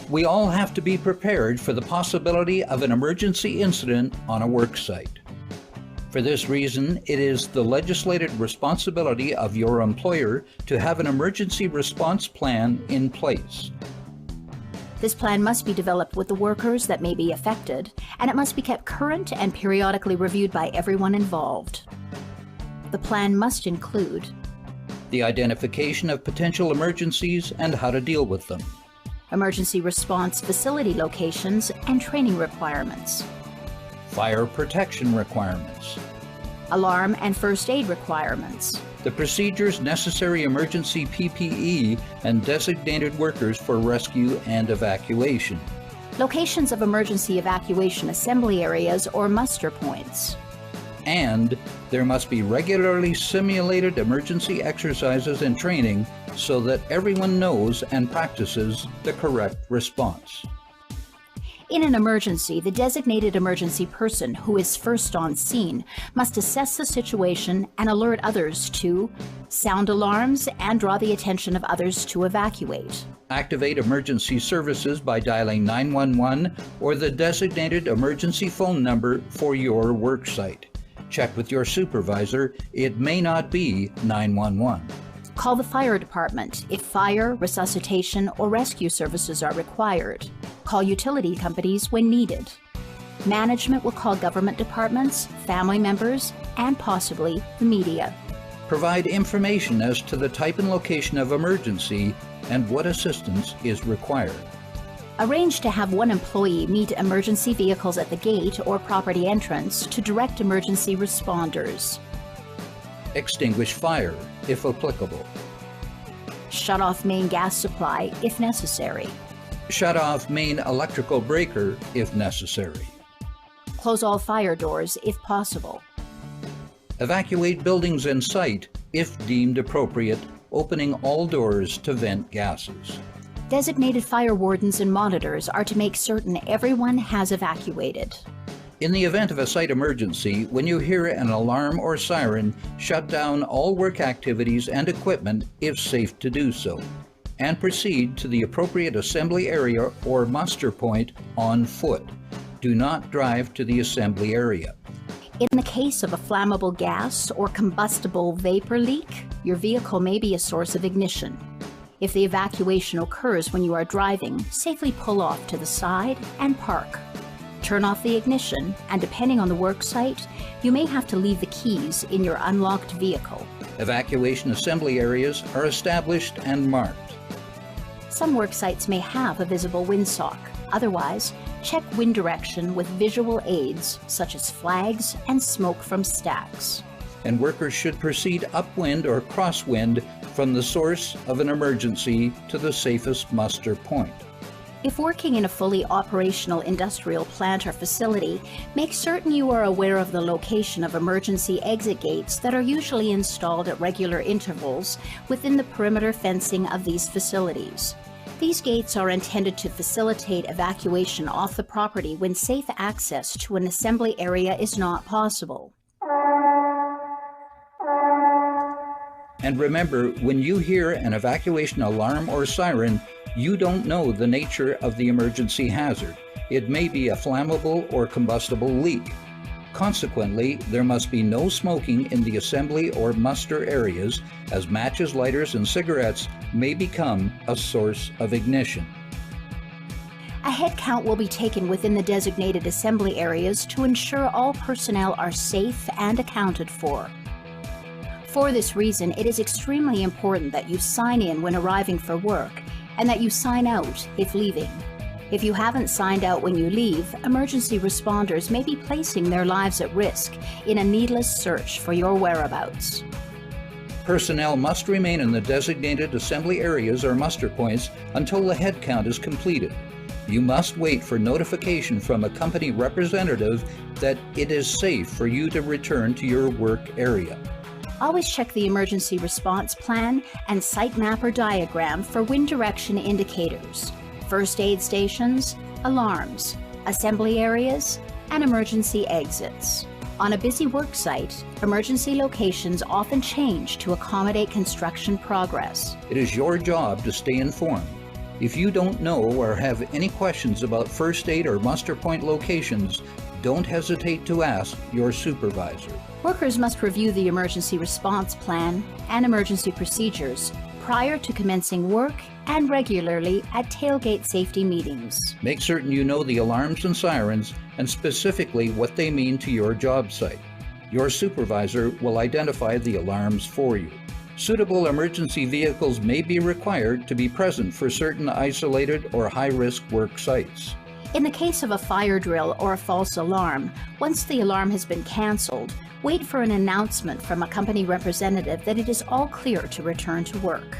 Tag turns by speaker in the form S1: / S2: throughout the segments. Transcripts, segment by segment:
S1: We all have to be prepared for the possibility of an emergency incident on a work site. For this reason, it is the legislated responsibility of your employer to have an emergency response plan in place.
S2: This plan must be developed with the workers that may be affected, and it must be kept current and periodically reviewed by everyone involved. The plan must include
S1: the identification of potential emergencies and how to deal with them,
S2: emergency response facility locations and training requirements,
S1: fire protection requirements,
S2: alarm and first aid requirements,
S1: the procedures necessary, emergency PPE, and designated workers for rescue and evacuation,
S2: locations of emergency evacuation assembly areas or muster points.
S1: And there must be regularly simulated emergency exercises and training so that everyone knows and practices the correct response.
S2: In an emergency, the designated emergency person who is first on scene must assess the situation and alert others to sound alarms and draw the attention of others to evacuate.
S1: Activate emergency services by dialing 911 or the designated emergency phone number for your work site. Check with your supervisor. It may not be 911.
S2: Call the fire department if fire, resuscitation, or rescue services are required. Call utility companies when needed. Management will call government departments, family members, and possibly the media.
S1: Provide information as to the type and location of emergency and what assistance is required.
S2: Arrange to have one employee meet emergency vehicles at the gate or property entrance to direct emergency responders.
S1: Extinguish fire, if applicable.
S2: Shut off main gas supply, if necessary.
S1: Shut off main electrical breaker, if necessary.
S2: Close all fire doors, if possible.
S1: Evacuate buildings and site, if deemed appropriate, opening all doors to vent gases.
S2: Designated fire wardens and monitors are to make certain everyone has evacuated.
S1: In the event of a site emergency, when you hear an alarm or siren, shut down all work activities and equipment if safe to do so, and proceed to the appropriate assembly area or muster point on foot. Do not drive to the assembly area.
S2: In the case of a flammable gas or combustible vapor leak, your vehicle may be a source of ignition. If the evacuation occurs when you are driving, safely pull off to the side and park. Turn off the ignition, and depending on the work site, you may have to leave the keys in your unlocked vehicle.
S1: Evacuation assembly areas are established and marked.
S2: Some work sites may have a visible windsock. Otherwise, check wind direction with visual aids such as flags and smoke from stacks.
S1: And workers should proceed upwind or crosswind from the source of an emergency to the safest muster point.
S2: If working in a fully operational industrial plant or facility, make certain you are aware of the location of emergency exit gates that are usually installed at regular intervals within the perimeter fencing of these facilities. These gates are intended to facilitate evacuation off the property when safe access to an assembly area is not possible.
S1: And remember, when you hear an evacuation alarm or siren, you don't know the nature of the emergency hazard. It may be a flammable or combustible leak. Consequently, there must be no smoking in the assembly or muster areas, as matches, lighters, and cigarettes may become a source of ignition.
S2: A head count will be taken within the designated assembly areas to ensure all personnel are safe and accounted for. For this reason, it is extremely important that you sign in when arriving for work and that you sign out if leaving. If you haven't signed out when you leave, emergency responders may be placing their lives at risk in a needless search for your whereabouts.
S1: Personnel must remain in the designated assembly areas or muster points until the head count is completed. You must wait for notification from a company representative that it is safe for you to return to your work area.
S2: Always check the emergency response plan and site map or diagram for wind direction indicators, first aid stations, alarms, assembly areas, and emergency exits. On a busy work site, emergency locations often change to accommodate construction progress.
S1: It is your job to stay informed. If you don't know or have any questions about first aid or muster point locations, don't hesitate to ask your supervisor.
S2: Workers must review the emergency response plan and emergency procedures prior to commencing work and regularly at tailgate safety meetings.
S1: Make certain you know the alarms and sirens and specifically what they mean to your job site. Your supervisor will identify the alarms for you. Suitable emergency vehicles may be required to be present for certain isolated or high-risk work sites.
S2: In the case of a fire drill or a false alarm, once the alarm has been canceled, wait for an announcement from a company representative that it is all clear to return to work.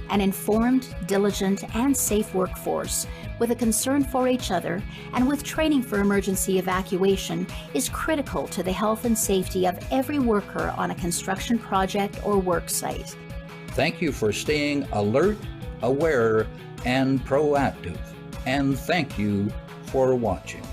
S2: An informed, diligent, and safe workforce with a concern for each other and with training for emergency evacuation is critical to the health and safety of every worker on a construction project or work site.
S1: Thank you for staying alert, aware, and proactive. And thank you for watching.